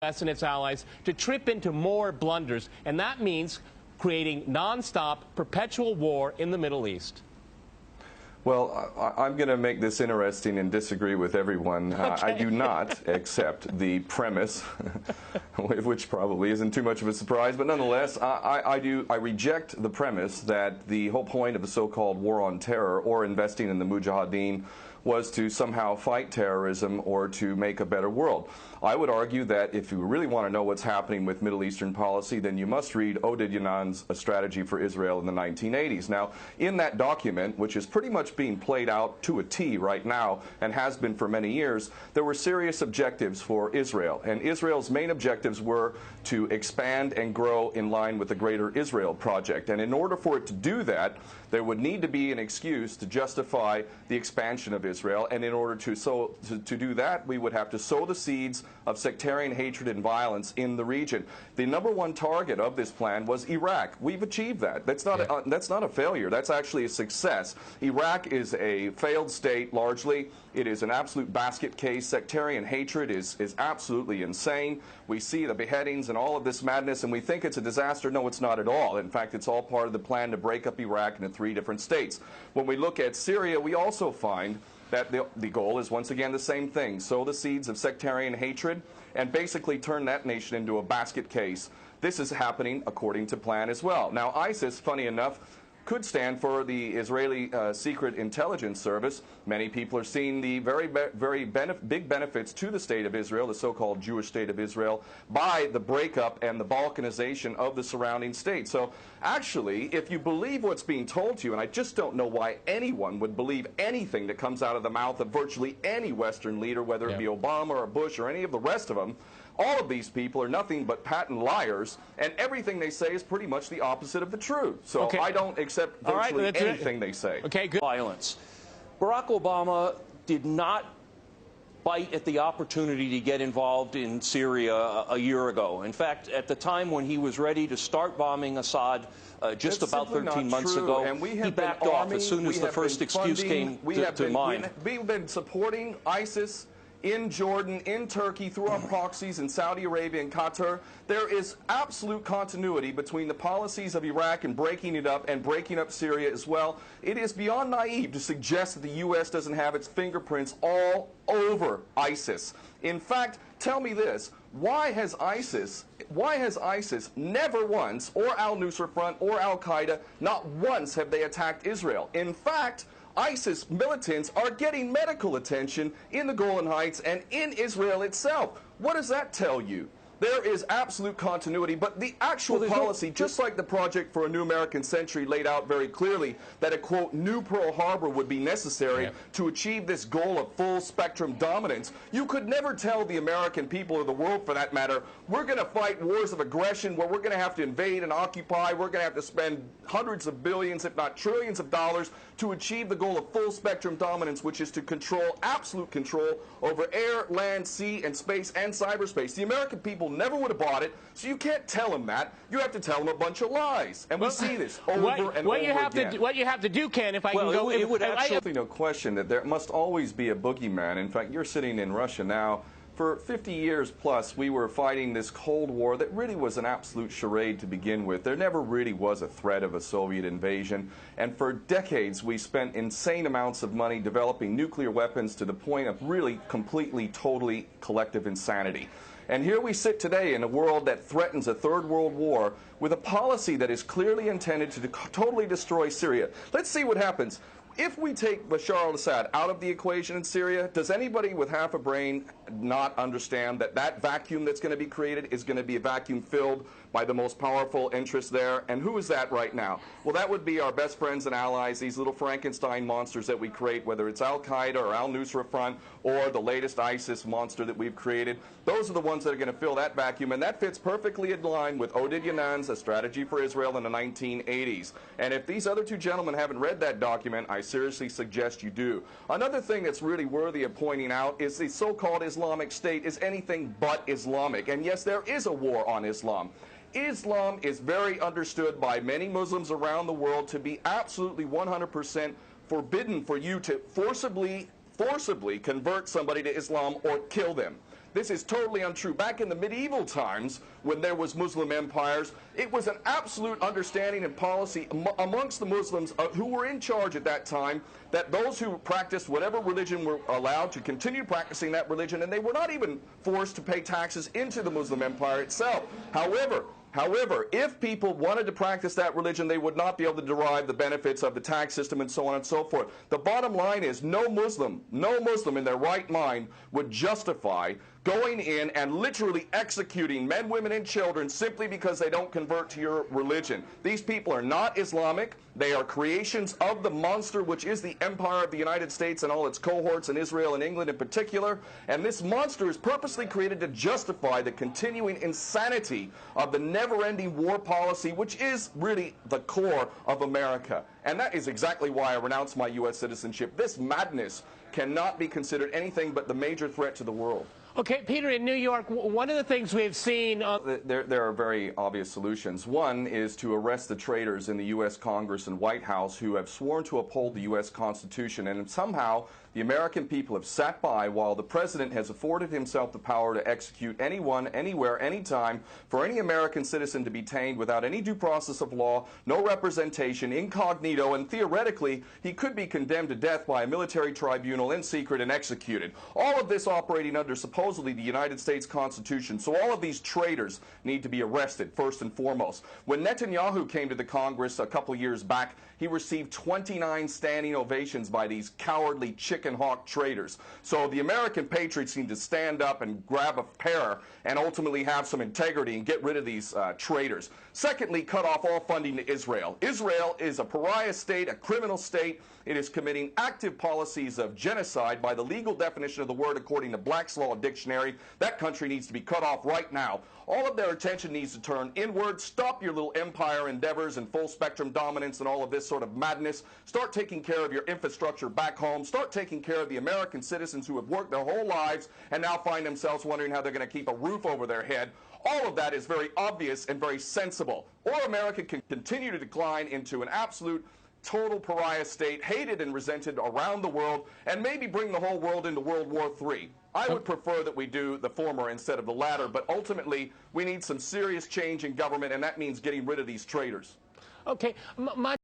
and its allies to trip into more blunders, and that means creating nonstop, perpetual war in the Middle East. Well, I'm going to make this interesting and disagree with everyone. Okay. I do not accept the premise, which probably isn't too much of a surprise, but nonetheless, I reject the premise that the whole point of the so-called war on terror or investing in the Mujahideen was to somehow fight terrorism or to make a better world. I would argue that if you really want to know what's happening with Middle Eastern policy, then you must read Oded Yanan's A Strategy for Israel in the 1980s. Now, in that document, which is pretty much being played out to a T right now and has been for many years, there were serious objectives for Israel. And Israel's main objectives were to expand and grow in line with the Greater Israel Project. And in order for it to do that, there would need to be an excuse to justify the expansion of Israel, and in order to do that, we would have to sow the seeds of sectarian hatred and violence in the region. The #1 target of this plan was Iraq. We've achieved that. That's not a failure. That's actually a success. Iraq is a failed state largely. It is an absolute basket case. Sectarian hatred is absolutely insane. We see the beheadings and all of this madness, and we think it's a disaster. No, it's not at all. In fact, it's all part of the plan to break up Iraq into 3 different states. When we look at Syria, we also find that the goal is once again the same thing: sow the seeds of sectarian hatred and basically turn that nation into a basket case. This is happening according to plan as well. Now, ISIS, funny enough, could stand for the Israeli Secret Intelligence Service. Many people are seeing the very big benefits to the state of Israel, the so-called Jewish state of Israel, by the breakup and the balkanization of the surrounding states. So actually, if you believe what's being told to you, and I just don't know why anyone would believe anything that comes out of the mouth of virtually any Western leader, whether it be Obama or Bush or any of the rest of them, all of these people are nothing but patent liars, and everything they say is pretty much the opposite of the truth. So I don't accept virtually anything they say. Okay, good. Violence. Barack Obama did not bite at the opportunity to get involved in Syria a year ago. In fact, at the time when he was ready to start bombing Assad just about 13 months ago, and he backed off as soon as the first excuse came to mind. We've been supporting ISIS in Jordan, in Turkey, through our proxies in Saudi Arabia and Qatar. There is absolute continuity between the policies of Iraq and breaking it up and breaking up Syria as well. It is beyond naive to suggest that the U.S. doesn't have its fingerprints all over ISIS. In fact, tell me this: why has ISIS never once, or al-Nusra Front or al-Qaeda, not once have they attacked Israel? In fact, ISIS militants are getting medical attention in the Golan Heights and in Israel itself. What does that tell you? There is absolute continuity, but the actual policy, just like the Project for a New American Century laid out very clearly, that a, quote, new Pearl Harbor would be necessary to achieve this goal of full spectrum dominance. You could never tell the American people, or the world for that matter, we're going to fight wars of aggression where we're going to have to invade and occupy, we're going to have to spend hundreds of billions, if not trillions of dollars to achieve the goal of full spectrum dominance, which is to control, absolute control over air, land, sea, and space and cyberspace. The American people never would have bought it, so you can't tell them that. You have to tell them a bunch of lies. And we see this over and over again. What you have to do, Ken, if I can go... It would actually no question that there must always be a boogeyman. In fact, you're sitting in Russia now. For 50 years plus, we were fighting this Cold War that really was an absolute charade to begin with. There never really was a threat of a Soviet invasion. And for decades, we spent insane amounts of money developing nuclear weapons to the point of really completely, totally collective insanity. And here we sit today in a world that threatens a third world war with a policy that is clearly intended to totally destroy Syria. Let's see what happens. If we take Bashar al-Assad out of the equation in Syria, does anybody with half a brain not understand that that vacuum that's going to be created is going to be a vacuum filled by the most powerful interests there? And who is that right now? Well, that would be our best friends and allies, these little Frankenstein monsters that we create, whether it's al-Qaeda or al-Nusra Front or the latest ISIS monster that we've created. Those are the ones that are going to fill that vacuum, and that fits perfectly in line with Oded Yanan's A Strategy for Israel in the 1980s. And if these other two gentlemen haven't read that document, I seriously suggest you do. Another thing that's really worthy of pointing out is the so-called Islamic State is anything but Islamic. And yes, there is a war on Islam. Islam is very understood by many Muslims around the world to be absolutely 100% forbidden for you to forcibly convert somebody to Islam or kill them. This is totally untrue. Back in the medieval times, when there was Muslim empires, it was an absolute understanding and policy amongst the Muslims who were in charge at that time that those who practiced whatever religion were allowed to continue practicing that religion, and they were not even forced to pay taxes into the Muslim empire itself. However, if people wanted to practice that religion, they would not be able to derive the benefits of the tax system and so on and so forth. The bottom line is no Muslim in their right mind would justify going in and literally executing men, women, and children simply because they don't convert to your religion. These people are not Islamic. They are creations of the monster, which is the empire of the United States and all its cohorts in Israel and England in particular. And this monster is purposely created to justify the continuing insanity of the never-ending war policy, which is really the core of America. And that is exactly why I renounce my U.S. citizenship. This madness cannot be considered anything but the major threat to the world. Okay, Peter, in New York, one of the things we've seen... There are very obvious solutions. One is to arrest the traitors in the U.S. Congress and White House who have sworn to uphold the U.S. Constitution, and somehow the American people have sat by while the president has afforded himself the power to execute anyone, anywhere, anytime, for any American citizen to be detained without any due process of law, no representation, incognito, and theoretically he could be condemned to death by a military tribunal in secret and executed. All of this operating under supposedly the United States Constitution. So all of these traitors need to be arrested, first and foremost. When Netanyahu came to the Congress a couple of years back, he received 29 standing ovations by these cowardly chicken hawk traitors. So the American patriots need to stand up and grab a pair and ultimately have some integrity and get rid of these traitors. Secondly, cut off all funding to Israel. Israel is a pariah state, a criminal state. It is committing active policies of genocide by the legal definition of the word according to Black's Law Dictionary. That country needs to be cut off right now. All of their attention needs to turn inward. Stop your little empire endeavors and full spectrum dominance and all of this sort of madness. Start taking care of your infrastructure back home. Start taking care of the American citizens who have worked their whole lives and now find themselves wondering how they're going to keep a roof over their head. All of that is very obvious and very sensible. Or America can continue to decline into an absolute total pariah state, hated and resented around the world, and maybe bring the whole world into World War III. I would prefer that we do the former instead of the latter, but ultimately we need some serious change in government, and that means getting rid of these traitors. Okay,